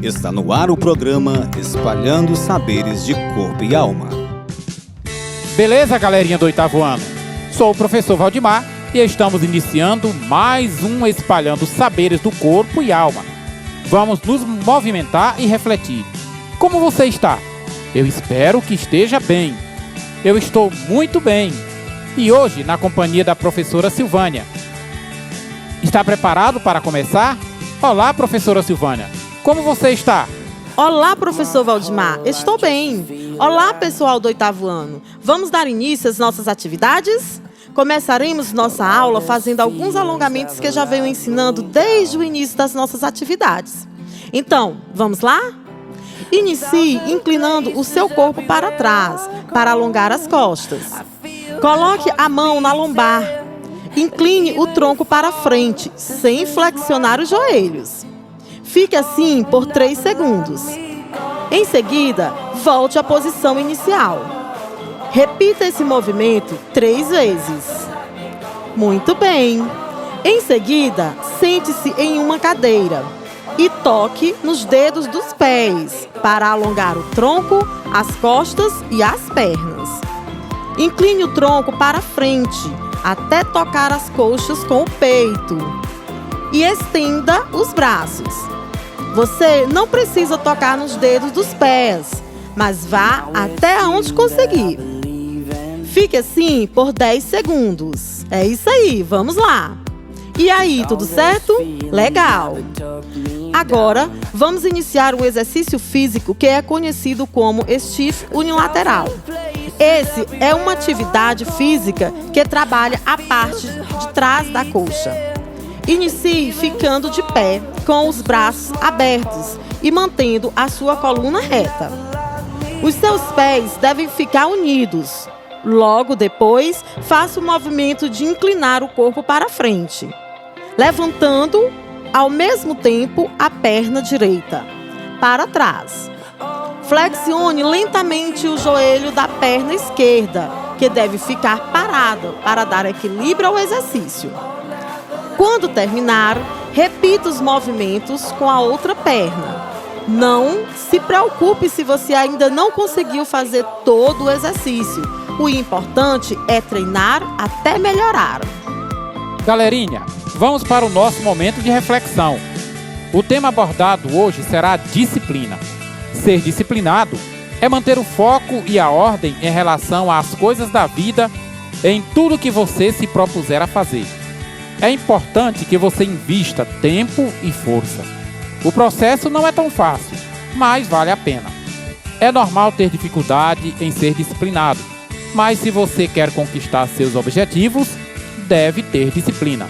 Está no ar o programa Espalhando Saberes de Corpo e Alma. Beleza, galerinha do 8º ano? Sou o professor Valdemar e estamos iniciando mais um Espalhando Saberes do Corpo e Alma. Vamos nos movimentar e refletir. Como você está? Eu espero que esteja bem. Eu estou muito bem. E hoje, na companhia da professora Silvânia. Está preparado para começar? Olá, professora Silvânia. Como você está? Olá, professor Valdemar. Estou bem. Olá, pessoal do 8º ano. Vamos dar início às nossas atividades? Começaremos nossa aula fazendo alguns alongamentos que já venho ensinando desde o início das nossas atividades. Então, vamos lá? Inicie inclinando o seu corpo para trás, para alongar as costas. Coloque a mão na lombar. Incline o tronco para frente, sem flexionar os joelhos. Fique assim por 3 segundos. Em seguida, volte à posição inicial. Repita esse movimento 3 vezes. Muito bem. Em seguida, sente-se em uma cadeira e toque nos dedos dos pés para alongar o tronco, as costas e as pernas. Incline o tronco para frente até tocar as coxas com o peito e estenda os braços. Você não precisa tocar nos dedos dos pés, mas vá até onde conseguir. Fique assim por 10 segundos. É isso aí, vamos lá. E aí, tudo certo? Legal! Agora, vamos iniciar um exercício físico que é conhecido como stiff unilateral. Esse é uma atividade física que trabalha a parte de trás da coxa. Inicie ficando de pé, com os braços abertos e mantendo a sua coluna reta. Os seus pés devem ficar unidos. Logo depois, faça o movimento de inclinar o corpo para frente, levantando ao mesmo tempo a perna direita para trás. Flexione lentamente o joelho da perna esquerda, que deve ficar parado para dar equilíbrio ao exercício. Quando terminar, repita os movimentos com a outra perna. Não se preocupe se você ainda não conseguiu fazer todo o exercício. O importante é treinar até melhorar. Galerinha, vamos para o nosso momento de reflexão. O tema abordado hoje será a disciplina. Ser disciplinado é manter o foco e a ordem em relação às coisas da vida em tudo que você se propuser a fazer. É importante que você invista tempo e força. O processo não é tão fácil, mas vale a pena. É normal ter dificuldade em ser disciplinado, mas se você quer conquistar seus objetivos, deve ter disciplina.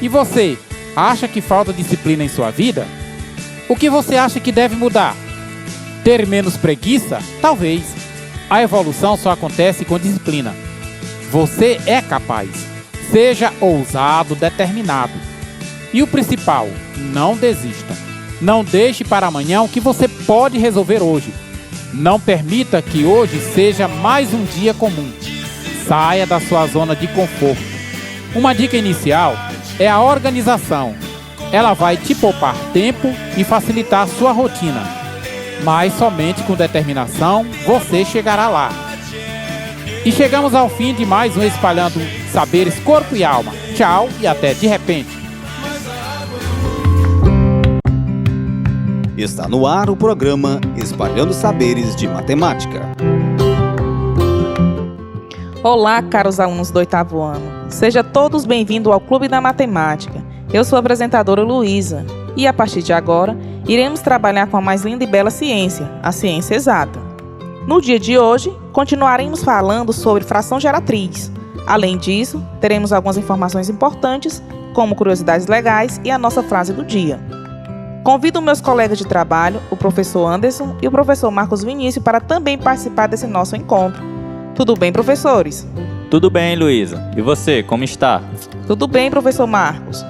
E você, acha que falta disciplina em sua vida? O que você acha que deve mudar? Ter menos preguiça? Talvez. A evolução só acontece com disciplina. Você é capaz. Seja ousado, determinado. E o principal, não desista. Não deixe para amanhã o que você pode resolver hoje. Não permita que hoje seja mais um dia comum. Saia da sua zona de conforto. Uma dica inicial é a organização. Ela vai te poupar tempo e facilitar a sua rotina. Mas somente com determinação você chegará lá. E chegamos ao fim de mais um Espalhando Saberes Corpo e Alma. Tchau e até de repente. Está no ar o programa Espalhando Saberes de Matemática. Olá, caros alunos do 8º ano. Sejam todos bem-vindos ao Clube da Matemática. Eu sou a apresentadora Luísa e, a partir de agora, iremos trabalhar com a mais linda e bela ciência, a ciência exata. No dia de hoje, continuaremos falando sobre fração geratriz. Além disso, teremos algumas informações importantes, como curiosidades legais e a nossa frase do dia. Convido meus colegas de trabalho, o professor Anderson e o professor Marcos Vinícius, para também participar desse nosso encontro. Tudo bem, professores? Tudo bem, Luísa. E você, como está? Tudo bem, professor Marcos.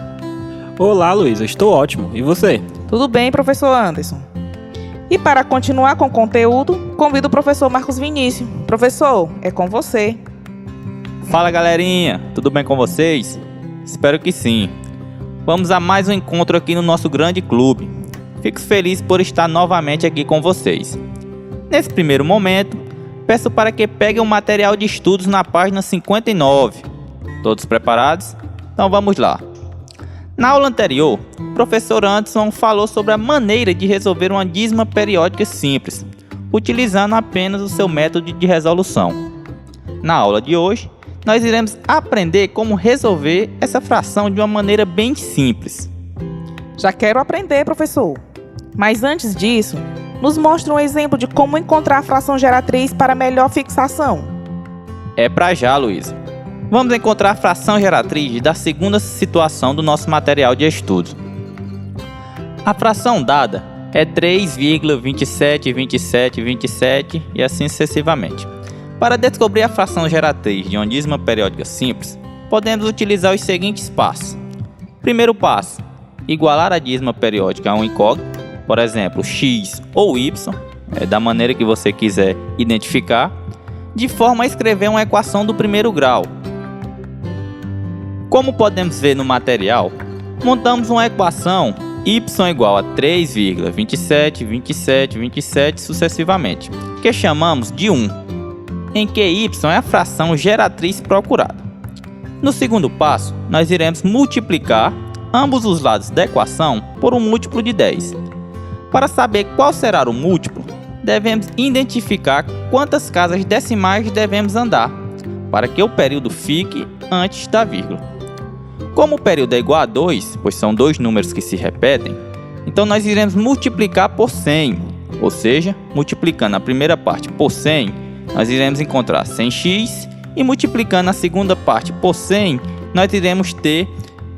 Olá, Luísa. Estou ótimo. E você? Tudo bem, professor Anderson. E para continuar com o conteúdo, convido o professor Marcos Vinícius. Professor, é com você. Fala, galerinha. Tudo bem com vocês? Espero que sim. Vamos a mais um encontro aqui no nosso grande clube. Fico feliz por estar novamente aqui com vocês. Nesse primeiro momento, peço para que peguem o material de estudos na página 59. Todos preparados? Então vamos lá. Na aula anterior, o professor Anderson falou sobre a maneira de resolver uma dízima periódica simples, utilizando apenas o seu método de resolução. Na aula de hoje, nós iremos aprender como resolver essa fração de uma maneira bem simples. Já quero aprender, professor. Mas antes disso, nos mostre um exemplo de como encontrar a fração geratriz para melhor fixação. É pra já, Luísa. Vamos encontrar a fração geratriz da segunda situação do nosso material de estudo. A fração dada é 3,272727 e assim sucessivamente. Para descobrir a fração geratriz de uma dízima periódica simples, podemos utilizar os seguintes passos. Primeiro passo, igualar a dízima periódica a um incógnito, por exemplo, x ou y, da maneira que você quiser identificar, de forma a escrever uma equação do primeiro grau. Como podemos ver no material, montamos uma equação y igual a 3,272727 sucessivamente, que chamamos de 1. Em que y é a fração geratriz procurada. No segundo passo, nós iremos multiplicar ambos os lados da equação por um múltiplo de 10. Para saber qual será o múltiplo, devemos identificar quantas casas decimais devemos andar, para que o período fique antes da vírgula. Como o período é igual a 2, pois são dois números que se repetem, então nós iremos multiplicar por 100, ou seja, multiplicando a primeira parte por 100, nós iremos encontrar 100x e multiplicando a segunda parte por 100, nós iremos ter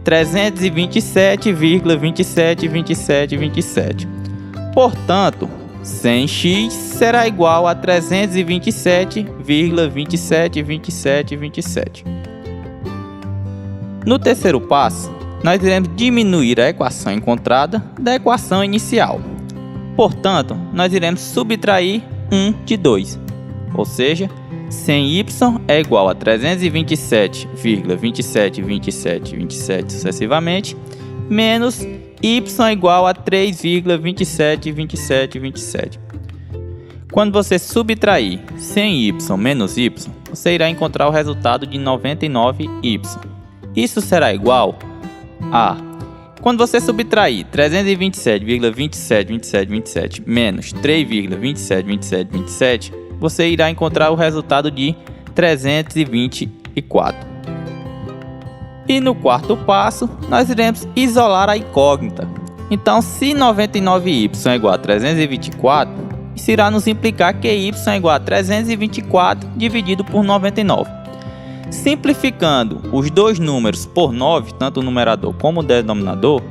327,272727. Portanto, 100x será igual a 327,272727. No terceiro passo, nós iremos diminuir a equação encontrada da equação inicial. Portanto, nós iremos subtrair 1 de 2. Ou seja, 100y é igual a 327,272727 sucessivamente, menos y igual a 3,272727. Quando você subtrair 100y menos y, você irá encontrar o resultado de 99y. Isso será igual a... Quando você subtrair 327,272727 menos 3,272727, você irá encontrar o resultado de 324. E no quarto passo, nós iremos isolar a incógnita. Então, se 99y é igual a 324, isso irá nos implicar que y é igual a 324 dividido por 99. Simplificando os dois números por 9, tanto o numerador como o denominador,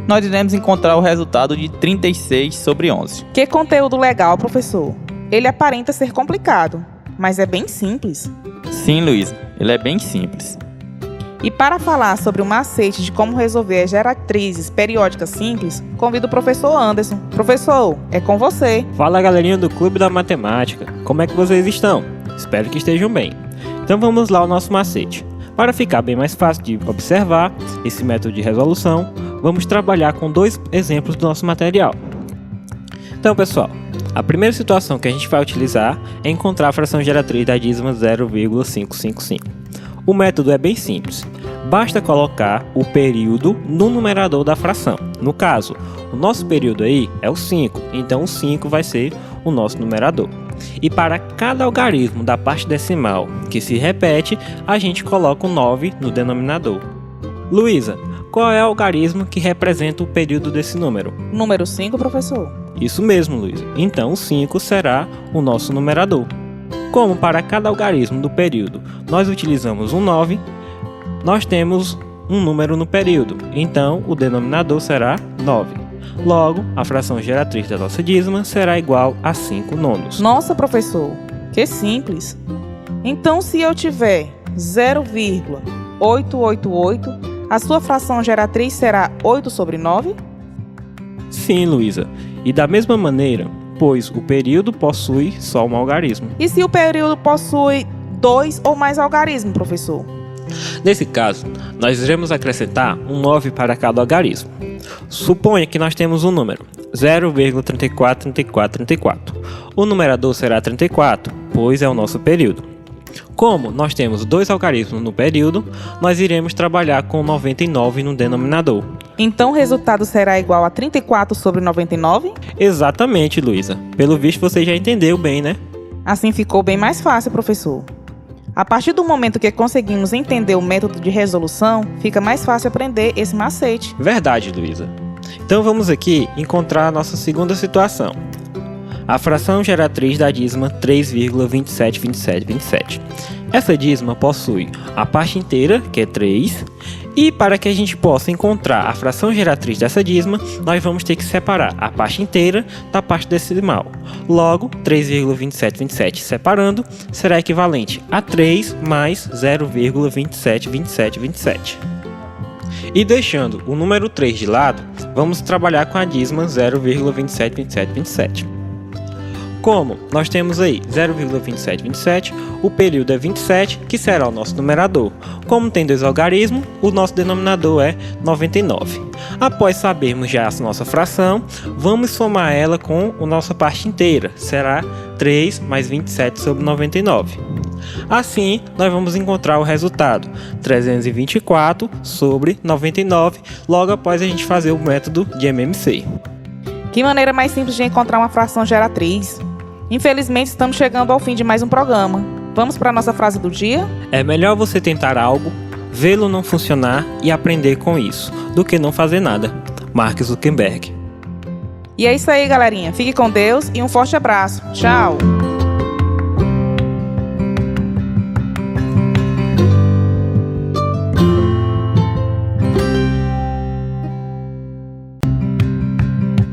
nós iremos encontrar o resultado de 36 sobre 11. Que conteúdo legal, professor. Ele aparenta ser complicado, mas é bem simples. Sim, Luísa, ele é bem simples. E para falar sobre o macete de como resolver as geratrizes periódicas simples, convido o professor Anderson. Professor, é com você. Fala, galerinha do Clube da Matemática. Como é que vocês estão? Espero que estejam bem. Então vamos lá ao nosso macete. Para ficar bem mais fácil de observar esse método de resolução, vamos trabalhar com dois exemplos do nosso material. Então, pessoal, a primeira situação que a gente vai utilizar é encontrar a fração geratriz da dízima 0,555. O método é bem simples. Basta colocar o período no numerador da fração. No caso, o nosso período aí é o 5, então o 5 vai ser o nosso numerador. E para cada algarismo da parte decimal que se repete, a gente coloca o 9 no denominador. Luísa, qual é o algarismo que representa o período desse número? Número 5, professor. Isso mesmo, Luísa. Então, o 5 será o nosso numerador. Como para cada algarismo do período nós utilizamos um 9, nós temos um número no período. Então, o denominador será 9. Logo, a fração geratriz da nossa dízima será igual a 5 nonos. Nossa, professor, que simples. Então, se eu tiver 0,888, a sua fração geratriz será 8 sobre 9? Sim, Luísa. E da mesma maneira, pois o período possui só um algarismo. E se o período possui 2 ou mais algarismos, professor? Nesse caso, nós iremos acrescentar um 9 para cada algarismo. Suponha que nós temos um número 0,343434. O numerador será 34, pois é o nosso período. Como nós temos 2 algarismos no período, nós iremos trabalhar com 99 no denominador. Então o resultado será igual a 34 sobre 99? Exatamente, Luísa. Pelo visto você já entendeu bem, né? Assim ficou bem mais fácil, professor. A partir do momento que conseguimos entender o método de resolução, fica mais fácil aprender esse macete. Verdade, Luísa. Então vamos aqui encontrar a nossa segunda situação. A fração geratriz da dízima 3,272727. Essa dízima possui a parte inteira, que é 3, e para que a gente possa encontrar a fração geratriz dessa dízima, nós vamos ter que separar a parte inteira da parte decimal. Logo, 3,2727 separando será equivalente a 3 mais 0,272727. E deixando o número 3 de lado, vamos trabalhar com a dízima 0,272727. Como nós temos aí 0,2727, o período é 27, que será o nosso numerador. Como tem 2 algarismos, o nosso denominador é 99. Após sabermos já a nossa fração, vamos somar ela com a nossa parte inteira. Será 3 mais 27 sobre 99. Assim, nós vamos encontrar o resultado 324 sobre 99, logo após a gente fazer o método de MMC. Que maneira mais simples de encontrar uma fração geratriz. Infelizmente, estamos chegando ao fim de mais um programa. Vamos para a nossa frase do dia? É melhor você tentar algo, vê-lo não funcionar e aprender com isso, do que não fazer nada. Mark Zuckerberg. E é isso aí, galerinha. Fique com Deus e um forte abraço. Tchau!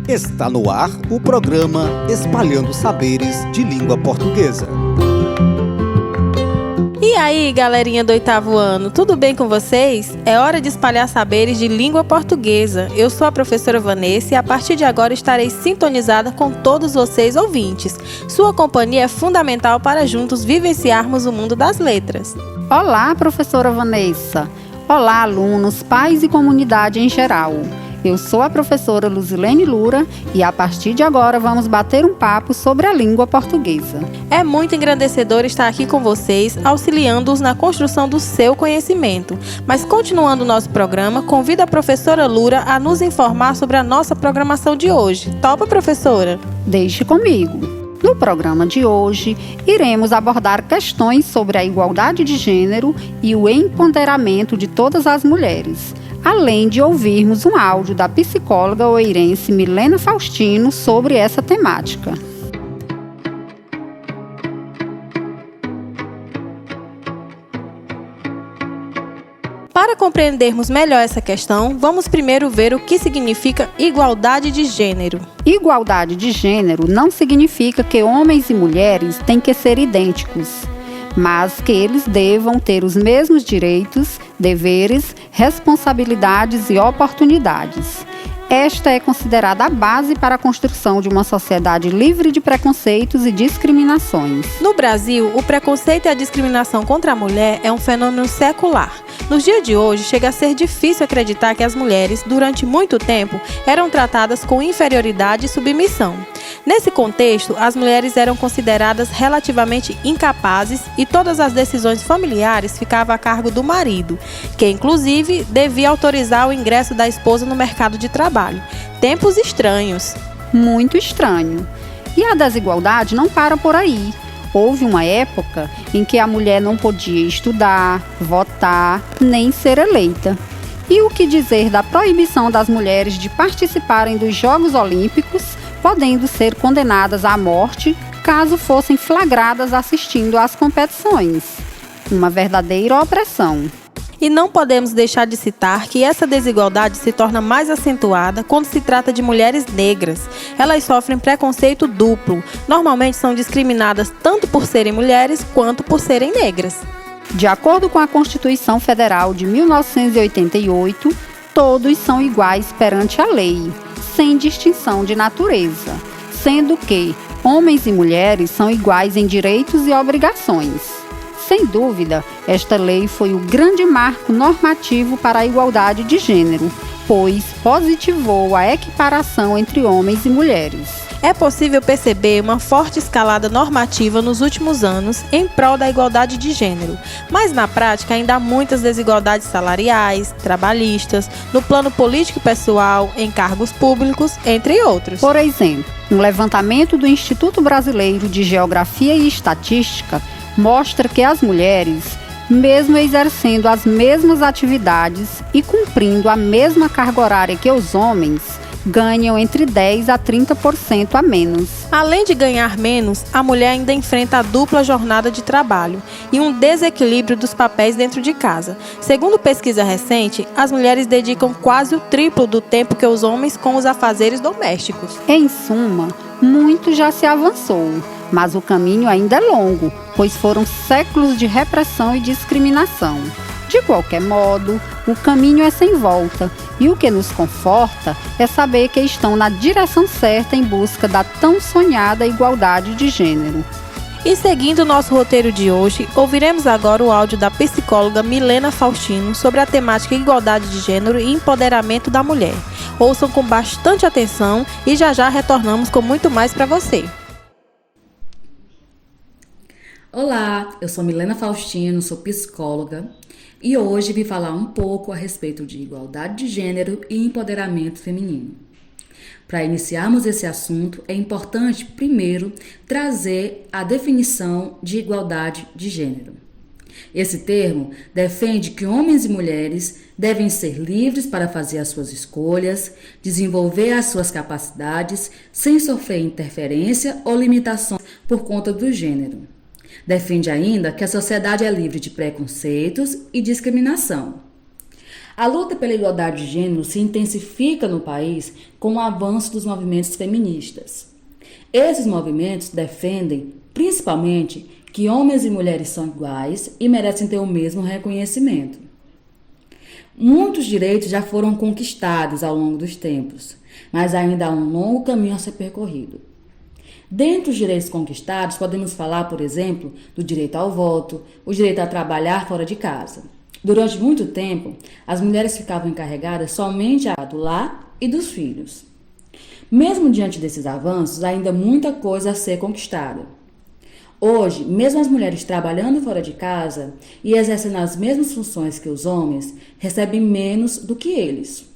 Está no ar o programa Espalhando Saberes de Língua Portuguesa. E aí, galerinha do 8º ano, tudo bem com vocês? É hora de espalhar saberes de língua portuguesa. Eu sou a professora Vanessa e a partir de agora estarei sintonizada com todos vocês ouvintes. Sua companhia é fundamental para juntos vivenciarmos o mundo das letras. Olá, professora Vanessa. Olá, alunos, pais e comunidade em geral. Eu sou a professora Luzilene Lura e a partir de agora vamos bater um papo sobre a língua portuguesa. É muito engrandecedor estar aqui com vocês, auxiliando-os na construção do seu conhecimento. Mas continuando o nosso programa, convido a professora Lura a nos informar sobre a nossa programação de hoje. Topa, professora? Deixe comigo. No programa de hoje, iremos abordar questões sobre a igualdade de gênero e o empoderamento de todas as mulheres, além de ouvirmos um áudio da psicóloga oeirense Milena Faustino sobre essa temática. Para compreendermos melhor essa questão, vamos primeiro ver o que significa igualdade de gênero. Igualdade de gênero não significa que homens e mulheres têm que ser idênticos, mas que eles devam ter os mesmos direitos, deveres, responsabilidades e oportunidades. Esta é considerada a base para a construção de uma sociedade livre de preconceitos e discriminações. No Brasil, o preconceito e a discriminação contra a mulher é um fenômeno secular. Nos dias de hoje, chega a ser difícil acreditar que as mulheres, durante muito tempo, eram tratadas com inferioridade e submissão. Nesse contexto, as mulheres eram consideradas relativamente incapazes e todas as decisões familiares ficavam a cargo do marido, que inclusive devia autorizar o ingresso da esposa no mercado de trabalho. Tempos estranhos. Muito estranho. E a desigualdade não para por aí. Houve uma época em que a mulher não podia estudar, votar, nem ser eleita. E o que dizer da proibição das mulheres de participarem dos Jogos Olímpicos, podendo ser condenadas à morte caso fossem flagradas assistindo às competições? Uma verdadeira opressão. E não podemos deixar de citar que essa desigualdade se torna mais acentuada quando se trata de mulheres negras. Elas sofrem preconceito duplo. Normalmente são discriminadas tanto por serem mulheres quanto por serem negras. De acordo com a Constituição Federal de 1988, todos são iguais perante a lei, sem distinção de natureza, sendo que homens e mulheres são iguais em direitos e obrigações. Sem dúvida, esta lei foi o grande marco normativo para a igualdade de gênero, depois positivou a equiparação entre homens e mulheres. É possível perceber uma forte escalada normativa nos últimos anos em prol da igualdade de gênero, mas na prática ainda há muitas desigualdades salariais, trabalhistas, no plano político e pessoal, em cargos públicos, entre outros. Por exemplo, um levantamento do Instituto Brasileiro de Geografia e Estatística mostra que as mulheres, mesmo exercendo as mesmas atividades e cumprindo a mesma carga horária que os homens, ganham entre 10% a 30% a menos. Além de ganhar menos, a mulher ainda enfrenta a dupla jornada de trabalho e um desequilíbrio dos papéis dentro de casa. Segundo pesquisa recente, as mulheres dedicam quase o triplo do tempo que os homens com os afazeres domésticos. Em suma, muito já se avançou, mas o caminho ainda é longo, pois foram séculos de repressão e discriminação. De qualquer modo, o caminho é sem volta e o que nos conforta é saber que estão na direção certa em busca da tão sonhada igualdade de gênero. E seguindo o nosso roteiro de hoje, ouviremos agora o áudio da psicóloga Milena Faustino sobre a temática igualdade de gênero e empoderamento da mulher. Ouçam com bastante atenção e já retornamos com muito mais para você. Olá, eu sou Milena Faustino, sou psicóloga e hoje vim falar um pouco a respeito de igualdade de gênero e empoderamento feminino. Para iniciarmos esse assunto, é importante, primeiro, trazer a definição de igualdade de gênero. Esse termo defende que homens e mulheres devem ser livres para fazer as suas escolhas, desenvolver as suas capacidades, sem sofrer interferência ou limitações por conta do gênero. Defende ainda que a sociedade é livre de preconceitos e discriminação. A luta pela igualdade de gênero se intensifica no país com o avanço dos movimentos feministas. Esses movimentos defendem, principalmente, que homens e mulheres são iguais e merecem ter o mesmo reconhecimento. Muitos direitos já foram conquistados ao longo dos tempos, mas ainda há um longo caminho a ser percorrido. Dentre os direitos conquistados, podemos falar, por exemplo, do direito ao voto, o direito a trabalhar fora de casa. Durante muito tempo, as mulheres ficavam encarregadas somente do lar e dos filhos. Mesmo diante desses avanços, ainda há muita coisa a ser conquistada. Hoje, mesmo as mulheres trabalhando fora de casa e exercendo as mesmas funções que os homens, recebem menos do que eles.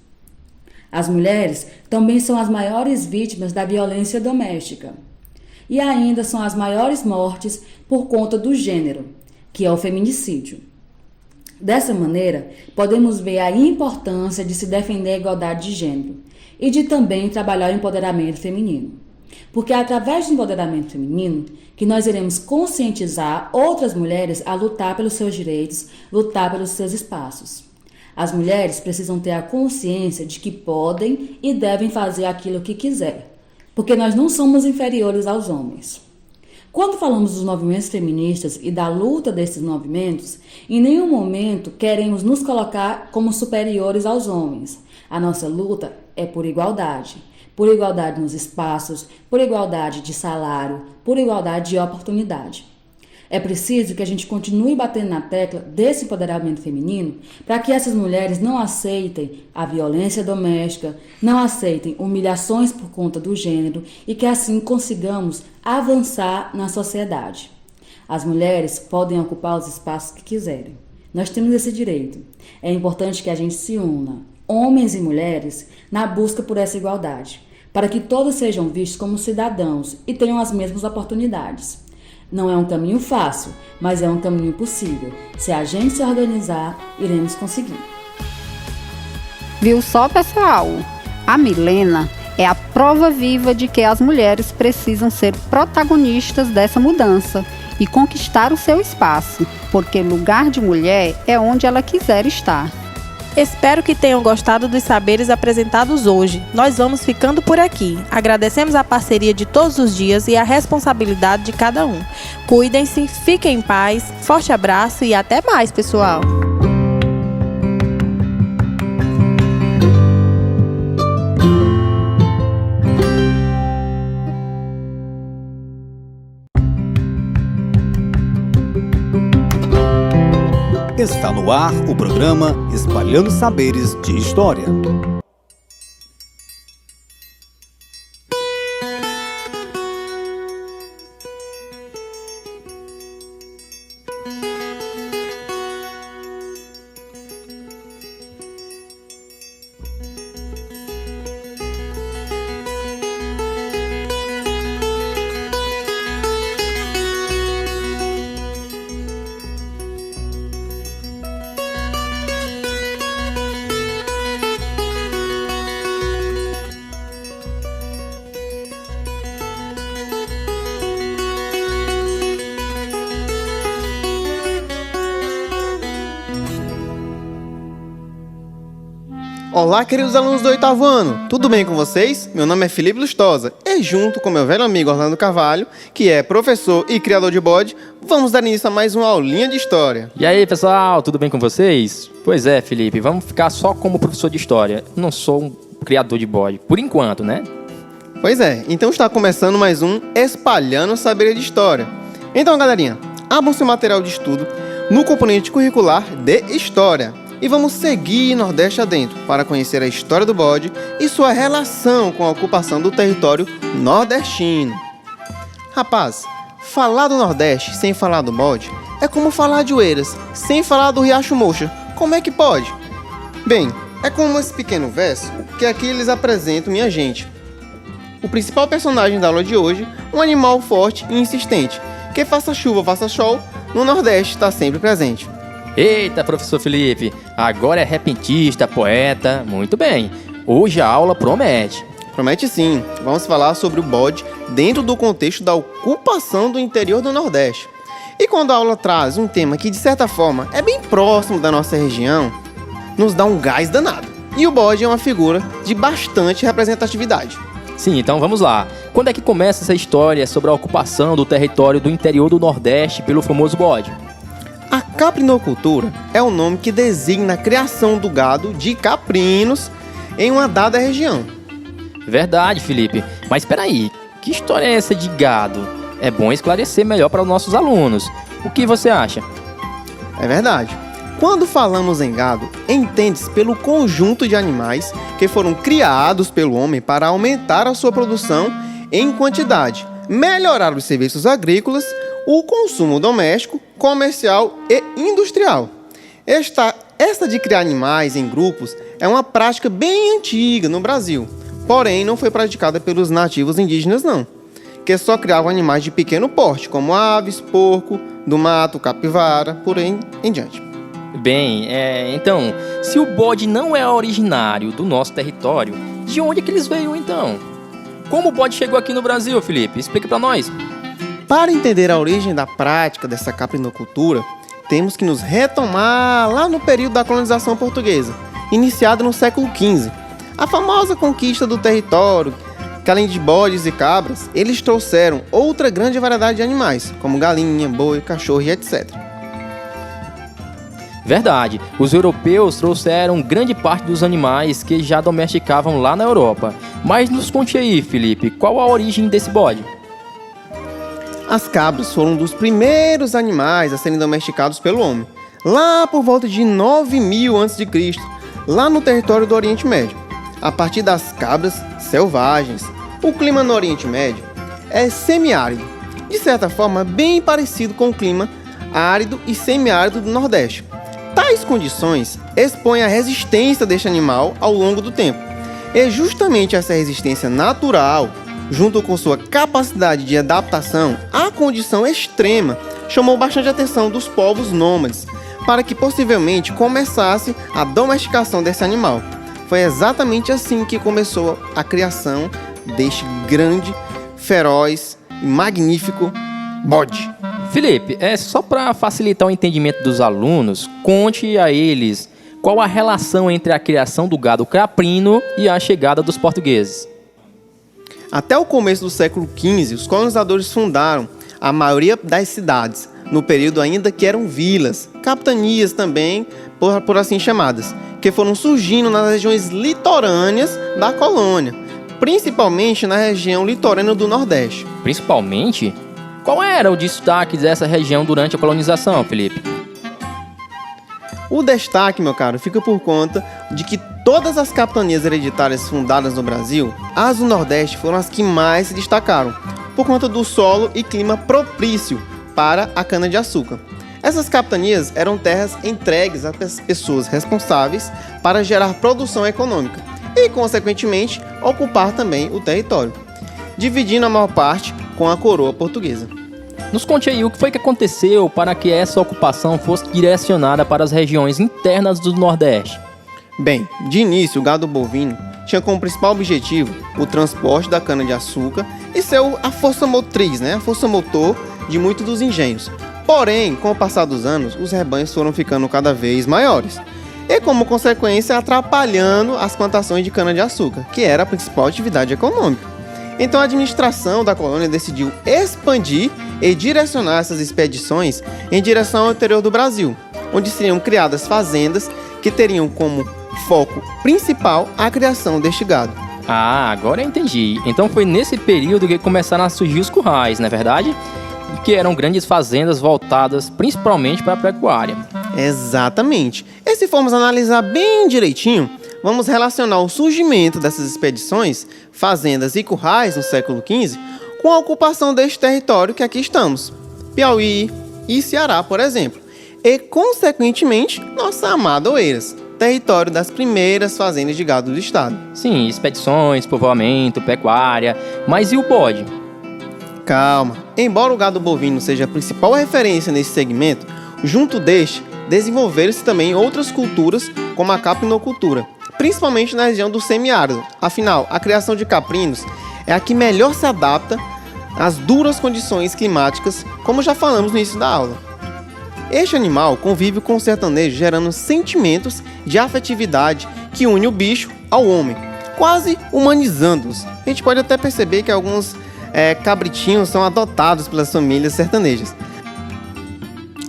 As mulheres também são as maiores vítimas da violência doméstica. E ainda são as maiores mortes por conta do gênero, que é o feminicídio. Dessa maneira, podemos ver a importância de se defender a igualdade de gênero e de também trabalhar o empoderamento feminino. Porque é através do empoderamento feminino que nós iremos conscientizar outras mulheres a lutar pelos seus direitos, lutar pelos seus espaços. As mulheres precisam ter a consciência de que podem e devem fazer aquilo que quiser, porque nós não somos inferiores aos homens. Quando falamos dos movimentos feministas e da luta desses movimentos, em nenhum momento queremos nos colocar como superiores aos homens. A nossa luta é por igualdade nos espaços, por igualdade de salário, por igualdade de oportunidade. É preciso que a gente continue batendo na tecla desse empoderamento feminino para que essas mulheres não aceitem a violência doméstica, não aceitem humilhações por conta do gênero e que assim consigamos avançar na sociedade. As mulheres podem ocupar os espaços que quiserem. Nós temos esse direito. É importante que a gente se una, homens e mulheres, na busca por essa igualdade, para que todos sejam vistos como cidadãos e tenham as mesmas oportunidades. Não é um caminho fácil, mas é um caminho possível. Se a gente se organizar, iremos conseguir. Viu só, pessoal? A Milena é a prova viva de que as mulheres precisam ser protagonistas dessa mudança e conquistar o seu espaço, porque lugar de mulher é onde ela quiser estar. Espero que tenham gostado dos saberes apresentados hoje. Nós vamos ficando por aqui. Agradecemos a parceria de todos os dias e a responsabilidade de cada um. Cuidem-se, fiquem em paz, forte abraço e até mais, pessoal! Está no ar o programa Espalhando Saberes de História. Olá, queridos alunos do 8º ano, tudo bem com vocês? Meu nome é Felipe Lustosa e junto com meu velho amigo Orlando Carvalho, que é professor e criador de bode, vamos dar início a mais uma aulinha de história. E aí, pessoal, tudo bem com vocês? Pois é, Felipe, vamos ficar só como professor de história. Eu não sou um criador de bode, por enquanto, né? Pois é, então está começando mais um Espalhando Saber de História. Então, galerinha, abram seu material de estudo no componente curricular de História. E vamos seguir Nordeste adentro para conhecer a história do bode e sua relação com a ocupação do território nordestino. Rapaz, falar do Nordeste sem falar do bode é como falar de Oeiras sem falar do Riacho Mocha. Como é que pode? Bem, é como esse pequeno verso que aqui lhes apresento, minha gente. O principal personagem da aula de hoje, um animal forte e insistente, que faça chuva, faça sol, no Nordeste está sempre presente. Eita, professor Felipe, agora é repentista, poeta, muito bem. Hoje a aula promete. Promete sim, vamos falar sobre o bode dentro do contexto da ocupação do interior do Nordeste. E quando a aula traz um tema que de certa forma é bem próximo da nossa região, nos dá um gás danado. E o bode é uma figura de bastante representatividade. Sim, então vamos lá. Quando é que começa essa história sobre a ocupação do território do interior do Nordeste pelo famoso bode? A caprinocultura é o nome que designa a criação do gado de caprinos em uma dada região. Verdade, Felipe. Mas espera aí, que história é essa de gado? É bom esclarecer melhor para os nossos alunos. O que você acha? É verdade. Quando falamos em gado, entende-se pelo conjunto de animais que foram criados pelo homem para aumentar a sua produção em quantidade, melhorar os serviços agrícolas, o consumo doméstico, comercial e industrial. Esta de criar animais em grupos é uma prática bem antiga no Brasil, porém não foi praticada pelos nativos indígenas não, que só criavam animais de pequeno porte, como aves, porco, do mato, capivara, por aí em diante. Bem, então, se o bode não é originário do nosso território, de onde é que eles veio então? Como o bode chegou aqui no Brasil, Felipe? Explica pra nós. Para entender a origem da prática dessa caprinocultura, temos que nos retomar lá no período da colonização portuguesa, iniciada no século XV. A famosa conquista do território, que além de bodes e cabras, eles trouxeram outra grande variedade de animais, como galinha, boi, cachorro e etc. Verdade, os europeus trouxeram grande parte dos animais que já domesticavam lá na Europa. Mas nos conte aí, Felipe, qual a origem desse bode? As cabras foram um dos primeiros animais a serem domesticados pelo homem, lá por volta de 9000 a.C., lá no território do Oriente Médio. A partir das cabras selvagens, o clima no Oriente Médio é semiárido, de certa forma bem parecido com o clima árido e semiárido do Nordeste. Tais condições expõem a resistência deste animal ao longo do tempo. E justamente essa resistência natural, junto com sua capacidade de adaptação à condição extrema, chamou bastante a atenção dos povos nômades, para que possivelmente começasse a domesticação desse animal. Foi exatamente assim que começou a criação deste grande, feroz e magnífico bode. Felipe, só para facilitar o entendimento dos alunos, conte a eles qual a relação entre a criação do gado caprino e a chegada dos portugueses. Até o começo do século XV, os colonizadores fundaram a maioria das cidades, no período ainda que eram vilas, capitanias também, por assim chamadas, que foram surgindo nas regiões litorâneas da colônia, principalmente na região litorânea do Nordeste. Principalmente? Qual era o destaque dessa região durante a colonização, Felipe? O destaque, meu caro, fica por conta de que todas as capitanias hereditárias fundadas no Brasil, as do Nordeste foram as que mais se destacaram, por conta do solo e clima propício para a cana-de-açúcar. Essas capitanias eram terras entregues às pessoas responsáveis para gerar produção econômica e, consequentemente, ocupar também o território, dividindo a maior parte com a coroa portuguesa. Nos conte aí o que foi que aconteceu para que essa ocupação fosse direcionada para as regiões internas do Nordeste. Bem, de início o gado bovino tinha como principal objetivo o transporte da cana-de-açúcar e ser a força motriz, a força motor de muitos dos engenhos. Porém, com o passar dos anos, os rebanhos foram ficando cada vez maiores. e, como consequência, atrapalhando as plantações de cana-de-açúcar, que era a principal atividade econômica. Então a administração da colônia decidiu expandir e direcionar essas expedições em direção ao interior do Brasil, onde seriam criadas fazendas que teriam como foco principal a criação deste gado. Ah, agora eu entendi. Então foi nesse período que começaram a surgir os currais, não é verdade? Que eram grandes fazendas voltadas principalmente para a pecuária. Exatamente. E se formos analisar bem direitinho, vamos relacionar o surgimento dessas expedições, fazendas e currais no século XV com a ocupação deste território que aqui estamos, Piauí e Ceará, por exemplo, e, consequentemente, nossa amada Oeiras, território das primeiras fazendas de gado do estado. Sim, expedições, povoamento, pecuária, mas e o bode? Calma, embora o gado bovino seja a principal referência nesse segmento, junto deste, desenvolveram-se também outras culturas, como a caprinocultura, principalmente na região do semiárido. Afinal, a criação de caprinos é a que melhor se adapta às duras condições climáticas, como já falamos no início da aula. Este animal convive com o sertanejo, gerando sentimentos de afetividade que une o bicho ao homem, quase humanizando-os. A gente pode até perceber que alguns cabritinhos são adotados pelas famílias sertanejas.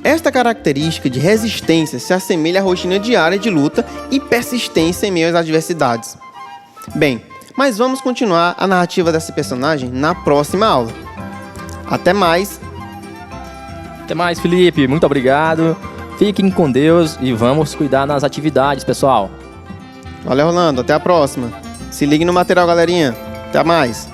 Esta característica de resistência se assemelha à rotina diária de luta e persistência em meio às adversidades. Bem, mas vamos continuar a narrativa dessa personagem na próxima aula. Até mais! Até mais, Felipe. Muito obrigado. Fiquem com Deus e vamos cuidar nas atividades, pessoal. Valeu, Rolando. Até a próxima. Se ligue no material, galerinha. Até mais!